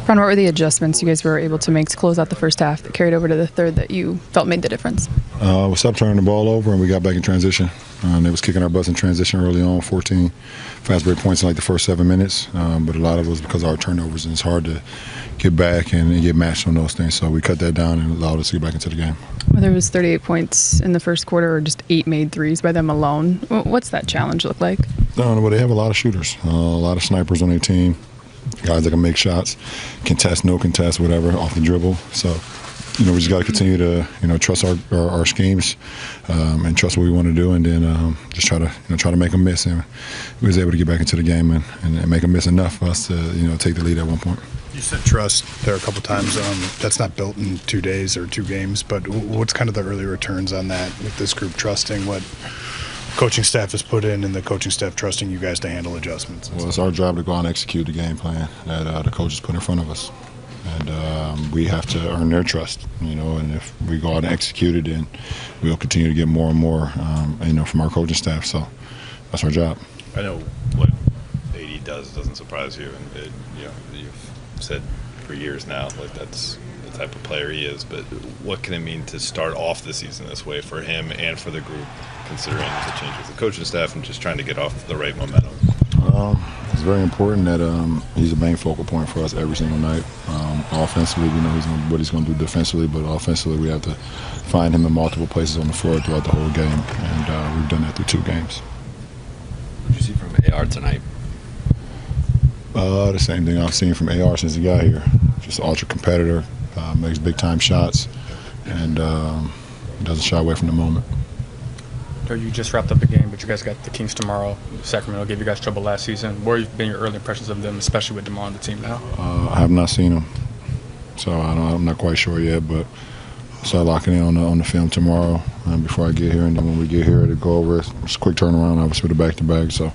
Ron, what were the adjustments you guys were able to make to close out the first half that carried over to the third that you felt made the difference? We stopped turning the ball over and we got back in transition. They was kicking our butts in transition early on, 14 fast break points in like the first 7 minutes. But a lot of it was because of our turnovers, and it's hard to get back and get matched on those things. So we cut that down and allowed us to get back into the game. Whether it was 38 points in the first quarter or just 8 made threes by them alone, what's that challenge look like? No, but they have a lot of shooters, a lot of snipers on their team. Guys that can make shots, contest, no contest, whatever, off the dribble. So, we just got to continue to, trust our schemes and trust what we want to do, and then just try to make them miss. And we was able to get back into the game and make them miss enough for us to, take the lead at one point. You said trust there a couple times. That's not built in 2 days or 2 games, but what's kind of the early returns on that with this group trusting what coaching staff has put in and the coaching staff trusting you guys to handle adjustments? Well, it's our job to go out and execute the game plan that the coaches put in front of us. And we have to earn their trust, and if we go out and execute it, then we'll continue to get more and more, from our coaching staff. So that's our job. I know what AD doesn't surprise you, and you've said for years now, that's the type of player he is. But what can it mean to start off the season this way for him and for the group, considering the change with the coaching staff and just trying to get off the right momentum? It's very important that he's a main focal point for us every single night. Offensively, we know what he's going to do defensively, but offensively we have to find him in multiple places on the floor throughout the whole game, and we've done that through 2 games. What did you see from AR tonight? The same thing I've seen from AR since he got here. Just an ultra competitor, makes big-time shots, and doesn't shy away from the moment. You just wrapped up the game, but you guys got the Kings tomorrow. Sacramento gave you guys trouble last season. What have been your early impressions of them, especially with them on the team now? I have not seen them, so I'm not quite sure yet, but I'll start locking in on the film tomorrow before I get here, and then when we get here to go over it, it's a quick turnaround, obviously, with the back-to-back. So,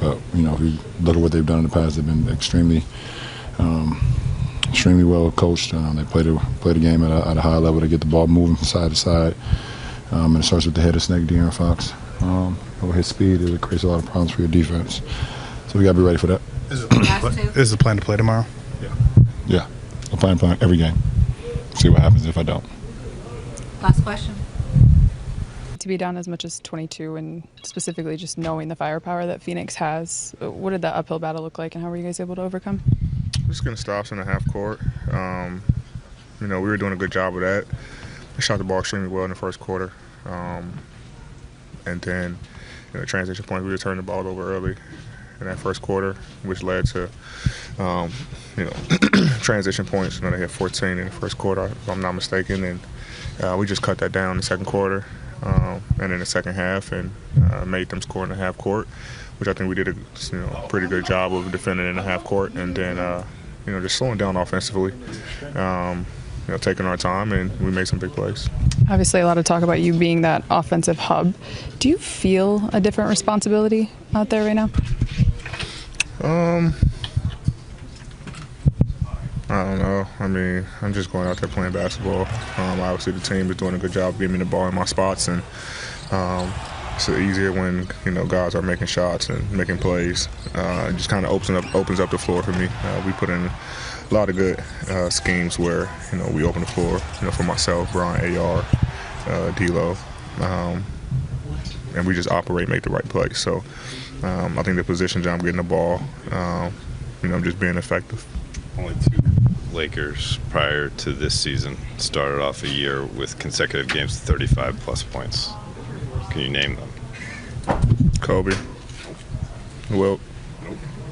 but, if you look at what they've done in the past, they've been extremely well coached. They play the game at a high level. They get the ball moving from side to side. And it starts with the head of snake, De'Aaron Fox. Over his speed, it creates a lot of problems for your defense. So we got to be ready for that. Is the plan to play tomorrow? Yeah. I'll plan every game. See what happens if I don't. Last question. To be down as much as 22 and specifically just knowing the firepower that Phoenix has, what did that uphill battle look like and how were you guys able to overcome? Just getting stops in the half court. We were doing a good job of that. We shot the ball extremely well in the first quarter. And then, transition points, we were turning the ball over early in that first quarter, which led to, transition points. They had 14 in the first quarter, if I'm not mistaken. And we just cut that down in the second quarter and in the second half and made them score in the half court, which I think we did a pretty good job of defending in the half court. And then, just slowing down offensively. Taking our time, and we made some big plays. Obviously, a lot of talk about you being that offensive hub. Do you feel a different responsibility out there right now? I don't know. I'm just going out there playing basketball. Obviously, the team is doing a good job getting me the ball in my spots, and it's easier when guys are making shots and making plays. It just kind of opens up the floor for me. We put in a lot of good schemes where we open the floor for myself, Brian, AR, D'Lo, and we just operate, make the right play. So I think the positions I'm getting the ball, just being effective. Only 2 Lakers prior to this season started off a year with consecutive games of 35-plus points. Can you name them? Kobe, Wilt,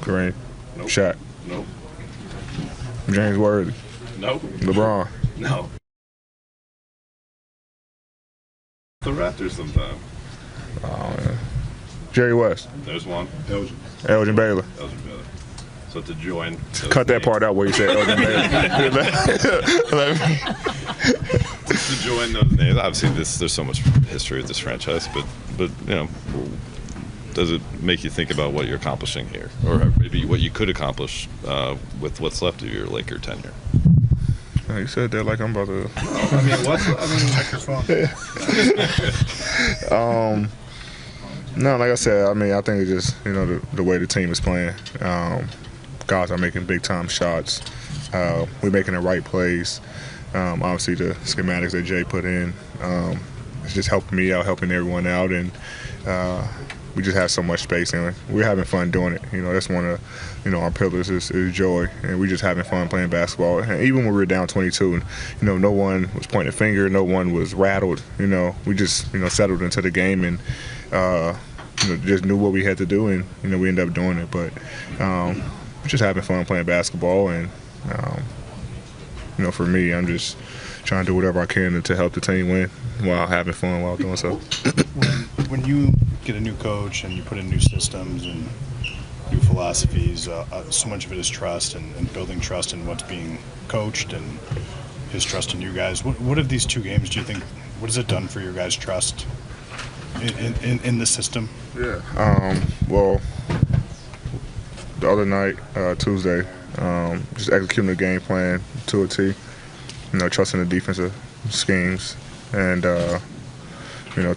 Kareem, Shaq. Nope. James Worthy. Nope. LeBron. No. The Raptors sometime. Jerry West. There's one. Elgin Baylor. So to join. Cut that part out where you said Elgin Baylor. To join those names, obviously there's so much history with this franchise, but does it make you think about what you're accomplishing here, or maybe what you could accomplish with what's left of your Laker tenure? You said that like I'm about to. Check your phone. No, like I said, I think it's just the way the team is playing. guys are making big-time shots. We're making the right plays. Obviously, the schematics that Jay put in, it's just helping me out, helping everyone out, and we just have so much space, and we're having fun doing it. That's one of, our pillars is joy, and we're just having fun playing basketball. And even when we were down 22, and no one was pointing a finger, no one was rattled. We just settled into the game and just knew what we had to do, and we ended up doing it. But we're just having fun playing basketball, and for me, I'm just trying to do whatever I can to help the team win while having fun while doing so. When you get a new coach and you put in new systems and new philosophies, so much of it is trust and building trust in what's being coached and his trust in you guys. What of these 2 games do you think, what has it done for your guys' trust in the system? Yeah. Well, the other night, Tuesday, just executing the game plan to a T, trusting the defensive schemes. And,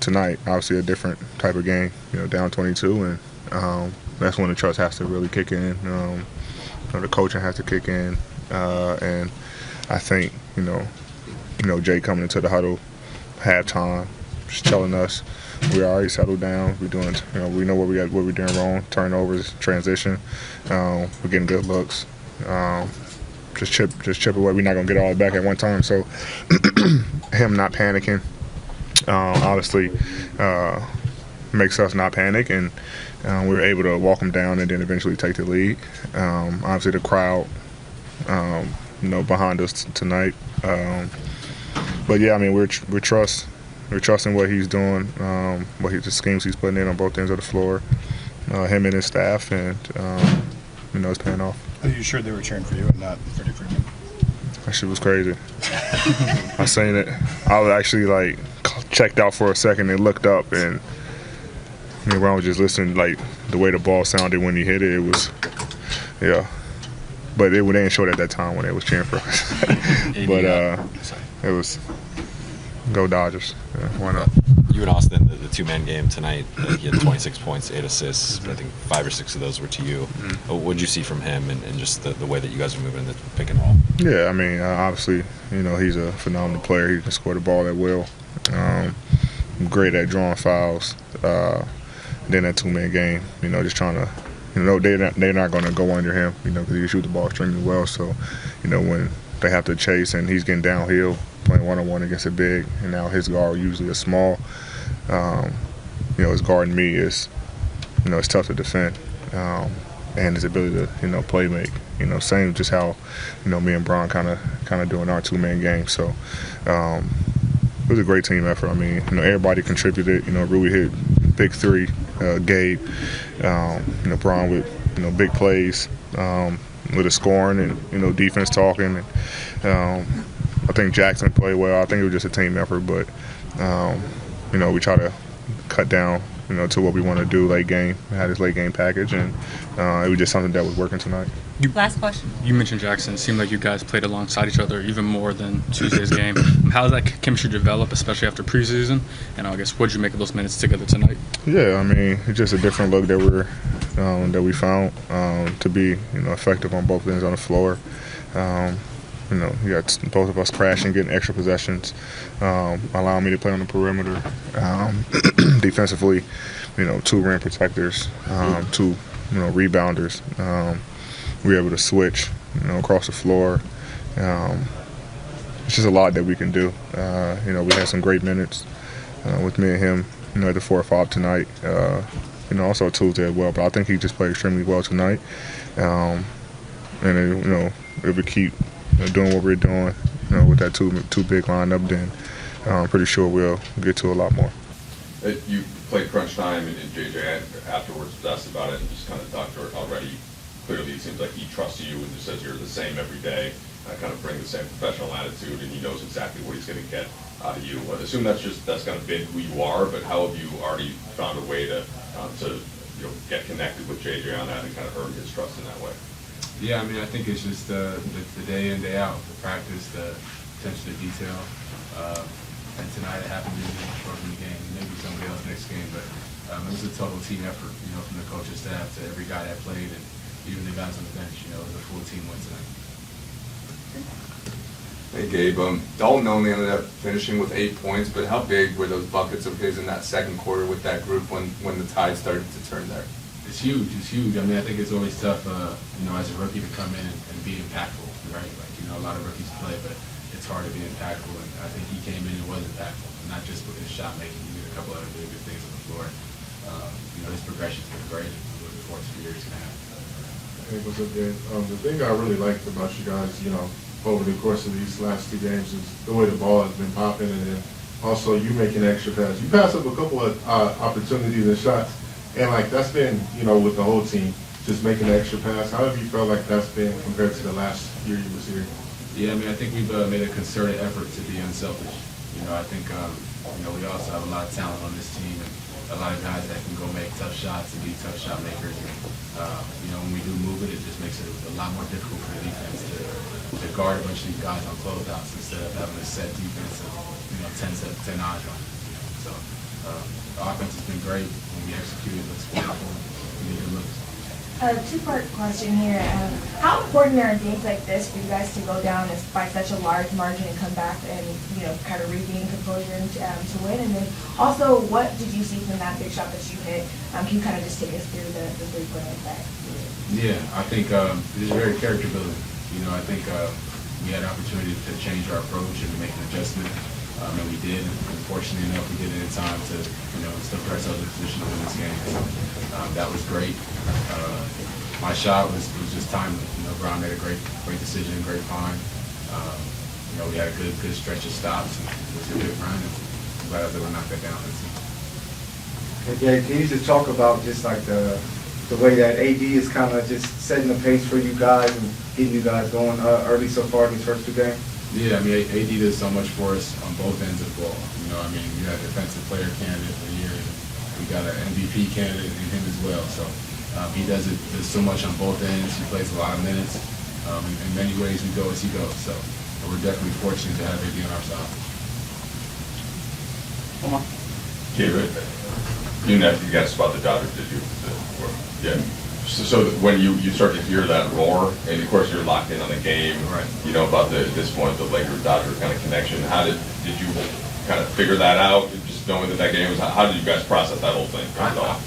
tonight, obviously a different type of game, down 22. And that's when the trust has to really kick in. The coaching has to kick in. And I think, Jay coming into the huddle, halftime, just telling us we're already settled down. We're doing, we know what we're doing wrong. Turnovers, transition. We're getting good looks. Just chip away. We're not gonna get all back at one time. So him not panicking, obviously, makes us not panic, and we were able to walk them down and then eventually take the lead. Obviously, the crowd, behind us tonight. But yeah, I mean, we're trusting what he's doing, the schemes he's putting in on both ends of the floor, him and his staff, and it's paying off. Are you sure they were cheering for you and not for different? That shit was crazy. I seen it. I was actually checked out for a second and looked up, and LeBron was just listening, the way the ball sounded when he hit it. It was, yeah. But they didn't show it at that time when they was cheering for us. But it was go Dodgers. Yeah, why not? You and Austin, the 2-man game tonight, he had 26 points, 8 assists. I think 5 or 6 of those were to you. What did you see from him and just the way that you guys are moving in the pick and roll? Yeah, I mean, obviously, he's a phenomenal player. He can score the ball at will. Great at drawing fouls. Then that 2-man game, just trying to, they're not going to go under him, because he can shoot the ball extremely well. So, when they have to chase and he's getting downhill, playing one-on-one against a big, and now his guard usually a small. His guarding me is, it's tough to defend, and his ability to, play make. Same just how, me and Bron kind of doing our 2-man game. So it was a great team effort. I mean, everybody contributed. Rui hit big 3, Gabe, Bron with big plays, with the scoring and defense talking. And, I think Jackson played well. I think it was just a team effort, but we try to cut down, to what we want to do late game. We had this late game package, and it was just something that was working tonight. Last question. You mentioned Jackson. It seemed like you guys played alongside each other even more than Tuesday's game. How does that chemistry develop, especially after preseason? And I guess what did you make of those minutes together tonight? Yeah, I mean, it's just a different look that we found to be effective on both ends on the floor. You got both of us crashing, getting extra possessions, allowing me to play on the perimeter. Defensively, 2 rim protectors, 2 rebounders. We were able to switch, across the floor. It's just a lot that we can do. We had some great minutes with me and him, at the 4 or 5 tonight. Also Tuesday as well, but I think he just played extremely well tonight. And if we keep doing what we're doing, with that two big lineup, then I'm pretty sure we'll get to a lot more. You played crunch time, and JJ afterwards was asked about it and just kind of talked already. Clearly, it seems like he trusts you and just says you're the same every day. Kind of bring the same professional attitude, and he knows exactly what he's going to get out of you. I assume that's kind of been who you are, but how have you already found a way to get connected with JJ on that and kind of earn his trust in that way? Yeah, I mean, I think it's just the day in, day out, the practice, the attention to detail. And tonight it happened to be in the game, maybe somebody else next game, but it was a total team effort, from the coaching staff to every guy that played, and even the guys on the bench. It was a full team win tonight. Hey Gabe, Dalton only ended up finishing with 8 points, but how big were those buckets of his in that second quarter with that group when the tide started to turn there? It's huge. It's huge. I mean, I think it's always tough, as a rookie to come in and be impactful, right? Like, a lot of rookies play, but it's hard to be impactful. And I think he came in and was impactful, not just with his shot making. He did a couple other really good things on the floor. His progression's been great. Looking forward to the year he's gonna have. Hey, what's up, Dave? The thing I really liked about you guys, over the course of these last 2 games is the way the ball has been popping, and then also you making extra pass. You pass up a couple of opportunities and shots, and that's been, with the whole team, just making the extra pass. How have you felt like that's been compared to the last year you was here? Yeah, I mean, I think we've made a concerted effort to be unselfish. I think, we also have a lot of talent on this team, and a lot of guys that can go make tough shots and be tough shot makers. And, when we do move it, it just makes it a lot more difficult for the defense to guard a bunch of these guys on closeouts instead of having a set defense of, 10 odds on. So, the offense has been great. When we execute it, looks beautiful. We need to lose. Two-part question here. How important are games like this for you guys to go down by such a large margin and come back and kind of regain composure and to win? And then also, what did you see from that big shot that you hit? Can you kind of just take us through the three-point like that? Yeah, I think it's very character building. I think we had an opportunity to change our approach and to make an adjustment, and we did. And fortunately enough, we did it in time to still put ourselves in a position to win this game. So that was great. My shot was just timely. Brown made a great decision, great find. We had a good stretch of stops, and it was a good run. And I'm glad I was able to knock that down. Okay, can you just talk about just like the way that AD is kind of just setting the pace for you guys and getting you guys going early so far in these first 2 games? Yeah, I mean, AD does so much for us on both ends of the ball. We got a defensive player candidate for the year, and we got an MVP candidate in him as well. So he does so much on both ends. He plays a lot of minutes. In many ways, we go as he goes. So we're definitely fortunate to have AD on our side. Come on. You got to spot the Dodgers, did you? Yeah. So when you start to hear that roar, and of course you're locked in on the game, right? About this point, the Lakers-Dodgers kind of connection. How did you kind of figure that out? Just knowing that game was, how did you guys process that whole thing?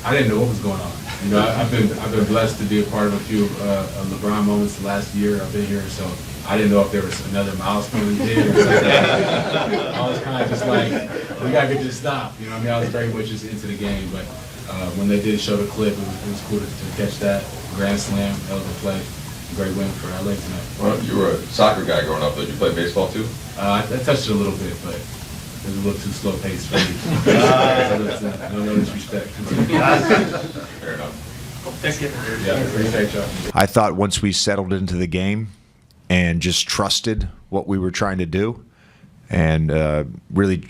I didn't know what was going on. I've been blessed to be a part of a few LeBron moments the last year I've been here, so I didn't know if there was another milestone he did or something. I was kind of just like, we gotta get this stop. I was very much just into the game, but when they did show the clip, it was cool to catch that grand slam, hell of a play, great win for LA tonight. Well, you were a soccer guy growing up. Did you play baseball too? I touched it a little bit, but it was a little too slow paced for me. No disrespect. Fair enough. Thanks, Gabe. Yeah, appreciate y'all. I thought once we settled into the game and just trusted what we were trying to do, and really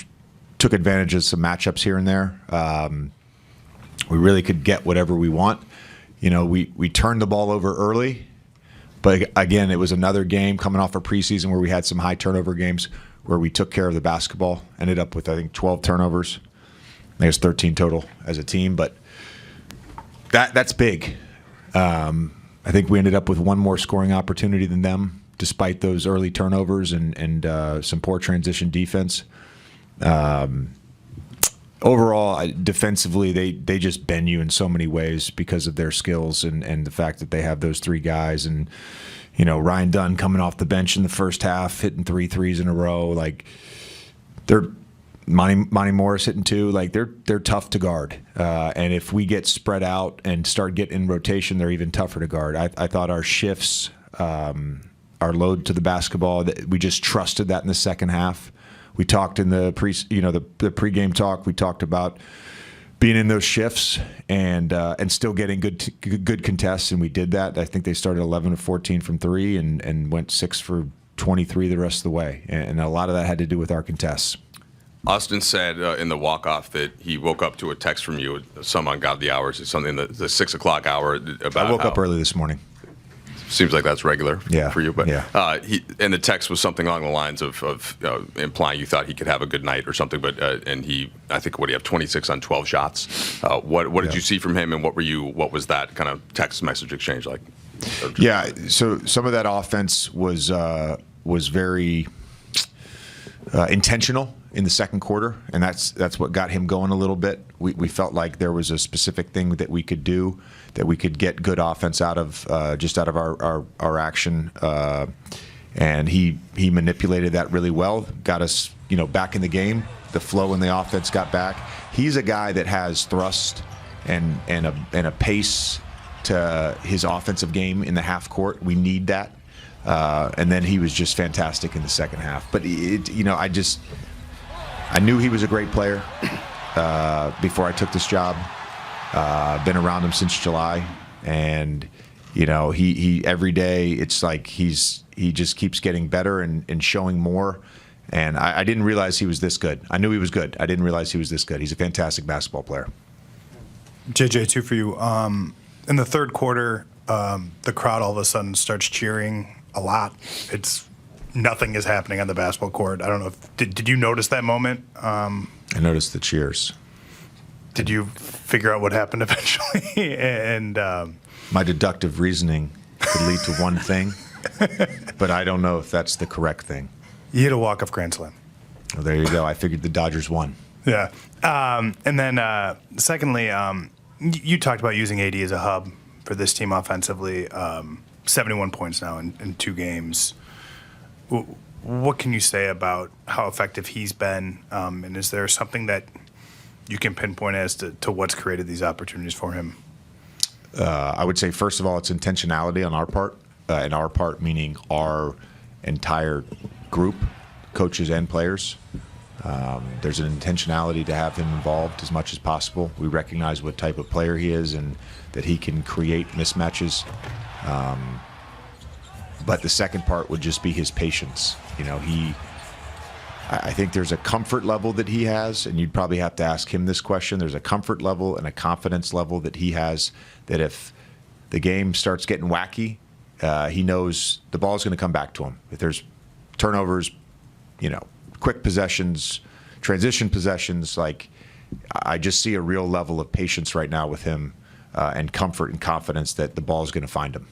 took advantage of some matchups here and there, we really could get whatever we want. We turned the ball over early, but again, it was another game coming off a preseason where we had some high turnover games where we took care of the basketball. Ended up with, I think, 12 turnovers. I think it's 13 total as a team, but that's big. I think we ended up with one more scoring opportunity than them, despite those early turnovers and some poor transition defense. Overall, defensively, they just bend you in so many ways because of their skills and the fact that they have those 3 guys. And, Ryan Dunn coming off the bench in the first half, hitting 3 threes in a row. They're Monty Morris hitting 2. They're tough to guard. And if we get spread out and start getting in rotation, they're even tougher to guard. I thought our shifts, our load to the basketball, we just trusted that in the second half. We talked in the pregame talk. We talked about being in those shifts and still getting good contests, and we did that. I think they started 11 of 14 from 3 and went 6 for 23 the rest of the way, and a lot of that had to do with our contests. Austin said in the walk-off that he woke up to a text from you at some ungodly hours. It's something the 6 o'clock hour. About I woke up early this morning. Seems like that's regular for you, but yeah. And the text was something along the lines of implying you thought he could have a good night or something. But and I think what do you have 26 on 12 shots? What did you see from him, and what was that kind of text message exchange like? Yeah, so some of that offense was very intentional in the second quarter, and that's what got him going a little bit. We felt like there was a specific thing that we could do, that we could get good offense out of our action, and he manipulated that really well, got us back in the game. The flow in the offense got back. He's a guy that has thrust and a pace to his offensive game in the half court. We need that. And then he was just fantastic in the second half. But I knew he was a great player before I took this job. Been around him since July, and he every day it's like he just keeps getting better and showing more. And I didn't realize he was this good. I knew he was good. I didn't realize he was this good. He's a fantastic basketball player. JJ, two for you. In the third quarter, the crowd all of a sudden starts cheering a lot. Nothing is happening on the basketball court. I don't know if did you notice that moment? I noticed the cheers. Did you figure out what happened eventually? And my deductive reasoning could lead to one thing, but I don't know if that's the correct thing. You hit a walk-off grand slam. Well, there you go. I figured the Dodgers won. Yeah. And then secondly, you talked about using AD as a hub for this team offensively. 71 points now in 2 games. What can you say about how effective he's been? And is there something that you can pinpoint as to what's created these opportunities for him? I would say, first of all, it's intentionality on our part. And our part meaning our entire group, coaches and players. There's an intentionality to have him involved as much as possible. We recognize what type of player he is and that he can create mismatches. But the second part would just be his patience. I think there's a comfort level that he has, and you'd probably have to ask him this question. There's a comfort level and a confidence level that he has that if the game starts getting wacky, he knows the ball is going to come back to him. If there's turnovers, quick possessions, transition possessions, I just see a real level of patience right now with him and comfort and confidence that the ball is going to find him.